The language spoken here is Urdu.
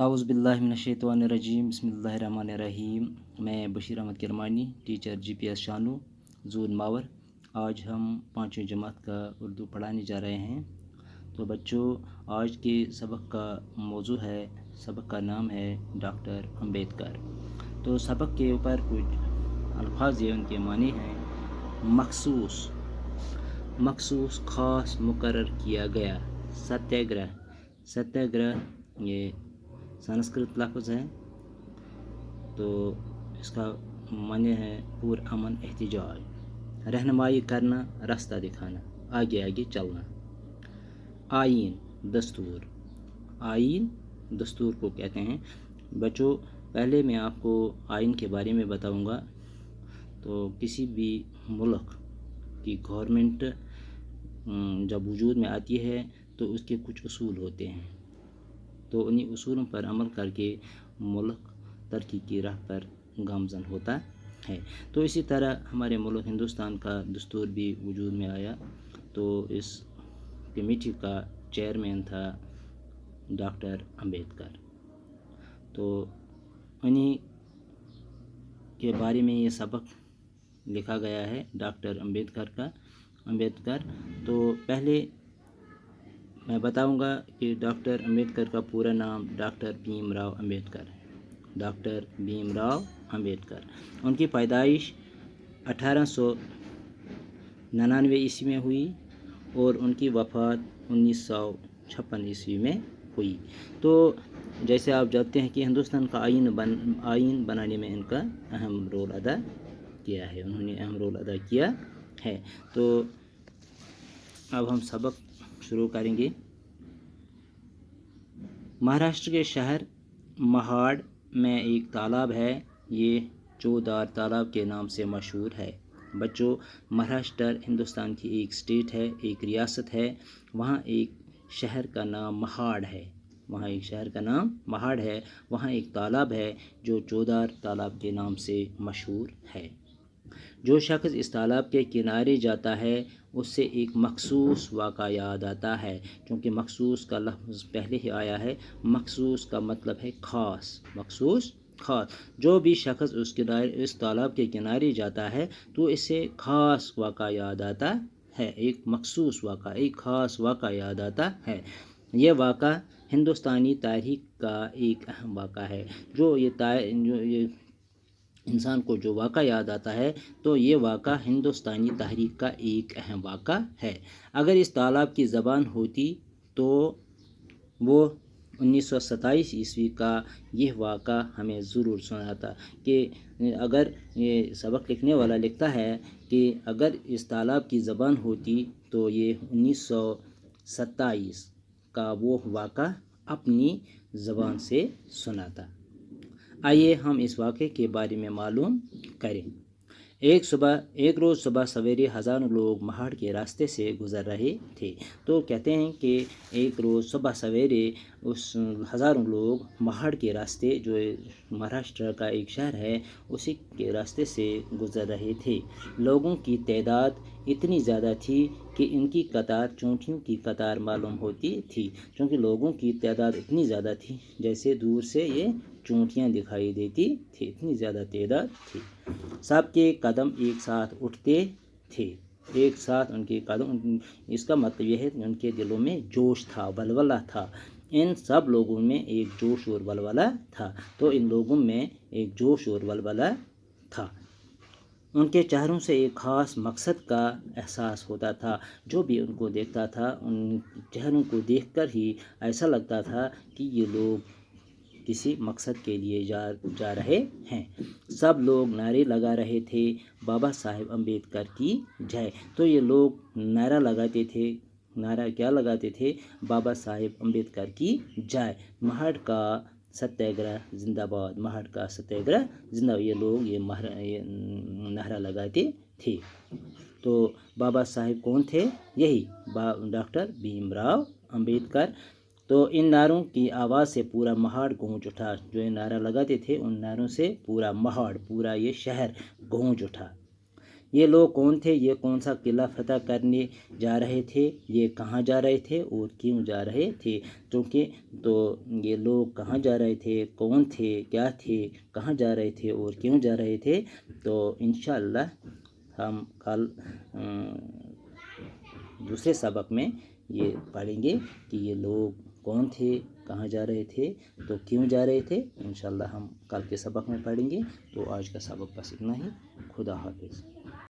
اعوذ باللہ من الشیطان الرجیم بسم اللہ الرحمن الرحیم۔ میں بشیر احمد کرمانی، ٹیچر جی پی ایس شانو، زون ماور۔ آج ہم 5ویں جماعت کا اردو پڑھانے جا رہے ہیں۔ تو بچوں، آج کے سبق کا موضوع ہے، سبق کا نام ہے ڈاکٹر امبیڈکر۔ تو سبق کے اوپر کچھ الفاظ ہیں، ان کے معنی ہیں مخصوص، مخصوص، خاص، مقرر کیا گیا۔ ستیہ گرہ، ستیہ گرہ یہ سنسکرت لفظ ہے، تو اس کا معنی ہے پرامن احتجاج، رہنمائی کرنا، راستہ دکھانا، آگے آگے چلنا۔ آئین، دستور، آئین دستور کو کہتے ہیں۔ بچوں، پہلے میں آپ کو آئین کے بارے میں بتاؤں گا۔ تو کسی بھی ملک کی گورنمنٹ جب وجود میں آتی ہے تو اس کے کچھ اصول ہوتے ہیں، تو انہی اصولوں پر عمل کر کے ملک ترقی کی راہ پر گامزن ہوتا ہے۔ تو اسی طرح ہمارے ملک ہندوستان کا دستور بھی وجود میں آیا، تو اس کمیٹی کا چیئرمین تھا ڈاکٹر امبیڈکر۔ تو انہی کے بارے میں یہ سبق لکھا گیا ہے، ڈاکٹر امبیڈکر۔ تو پہلے میں بتاؤں گا کہ ڈاکٹر امبیڈکر کا پورا نام ڈاکٹر بھیم راؤ امبیڈکر ہے، ڈاکٹر بھیم راؤ امبیڈکر۔ ان کی پیدائش 1899 عیسوی میں ہوئی اور ان کی وفات 1956 عیسوی میں ہوئی۔ تو جیسے آپ جانتے ہیں کہ ہندوستان کا آئین بنانے میں ان کا اہم رول ادا کیا ہے، انہوں نے اہم رول ادا کیا ہے۔ تو اب ہم سبق شروع کریں گے۔ مہاراشٹر کے شہر مہاڑ میں ایک تالاب ہے، یہ چودار تالاب کے نام سے مشہور ہے۔ بچوں، مہاراشٹر ہندوستان کی ایک اسٹیٹ ہے، ایک ریاست ہے۔ وہاں ایک شہر کا نام مہاڑ ہے، وہاں ایک تالاب ہے جو چودار تالاب کے نام سے مشہور ہے۔ جو شخص اس تالاب کے کنارے جاتا ہے اس سے ایک مخصوص واقعہ یاد آتا ہے، کیونکہ مخصوص کا لفظ پہلے ہی آیا ہے۔ مخصوص کا مطلب ہے خاص، مخصوص، خاص۔ جو بھی شخص اس تالاب کے کنارے جاتا ہے تو اس سے خاص واقعہ یاد آتا ہے، ایک مخصوص واقعہ، ایک خاص واقعہ یاد آتا ہے۔ یہ واقعہ ہندوستانی تاریخ کا ایک اہم واقعہ ہے۔ جو یہ انسان کو جو واقعہ یاد آتا ہے تو یہ واقعہ ہندوستانی تاریخ کا ایک اہم واقعہ ہے۔ اگر اس تالاب کی زبان ہوتی تو وہ 1927 عیسوی کا یہ واقعہ ہمیں ضرور سناتا، کہ اگر یہ سبق لکھنے والا لکھتا ہے کہ اگر اس تالاب کی زبان ہوتی تو یہ 1927 کا وہ واقعہ اپنی زبان سے سناتا۔ آئیے ہم اس واقعے کے بارے میں معلوم کریں۔ ایک روز صبح سویرے ہزاروں لوگ مہاڑ کے راستے سے گزر رہے تھے۔ تو کہتے ہیں کہ ایک روز صبح سویرے ہزاروں لوگ مہاڑ کے راستے، جو مہاراشٹر کا ایک شہر ہے، اسی کے راستے سے گزر رہے تھے۔ لوگوں کی تعداد اتنی زیادہ تھی کہ ان کی قطار چونٹیوں کی قطار معلوم ہوتی تھی، کیونکہ لوگوں کی تعداد اتنی زیادہ تھی جیسے دور سے یہ چونٹیاں دکھائی دیتی تھی، اتنی زیادہ تعداد تھی۔ سب کے قدم ایک ساتھ اٹھتے تھے، ایک ساتھ ان کے قدم، اس کا مطلب یہ ہے کہ ان کے دلوں میں جوش تھا، ولولہ تھا۔ ان سب لوگوں میں ایک جوش اور ولولہ تھا، تو ان لوگوں میں ایک جوش اور ولولہ تھا۔ ان کے چہروں سے ایک خاص مقصد کا احساس ہوتا تھا۔ جو بھی ان کو دیکھتا تھا، ان چہروں کو دیکھ کر ہی ایسا لگتا تھا کہ یہ لوگ کسی مقصد کے لیے جا رہے ہیں۔ سب لوگ نعرے لگا رہے تھے، بابا صاحب امبیڈکر کی جے۔ تو یہ لوگ نعرہ لگاتے تھے، نعرہ کیا لگاتے تھے؟ بابا صاحب امبیڈکر کی جے، مہاڑ کا ستیہ گرہ زندہ باد، مہاڑ کا ستیہ گرہ زندہ باد۔ یہ لوگ یہ نعرہ لگاتے تھے۔ تو بابا صاحب کون تھے؟ یہی ڈاکٹر بھیم راؤ امبیڈکر۔ تو ان نعروں کی آواز سے پورا مہاڑ گونج اٹھا، جو یہ نعرہ لگاتے تھے ان نعروں سے پورا مہاڑ، پورا یہ شہر گونج اٹھا۔ یہ لوگ کون تھے، یہ کون سا قلعہ فتح کرنے جا رہے تھے، یہ کہاں جا رہے تھے اور کیوں جا رہے تھے، کیونکہ تو یہ لوگ کہاں جا رہے تھے، کون تھے، کیا تھے، کہاں جا رہے تھے اور کیوں جا رہے تھے، تو انشاءاللہ ہم کل دوسرے سبق میں یہ پڑھیں گے کہ یہ لوگ کون تھے، کہاں جا رہے تھے، تو کیوں جا رہے تھے۔ انشاءاللہ ہم کل کے سبق میں پڑھیں گے۔ تو آج کا سبق بس اتنا ہی۔ خدا حافظ۔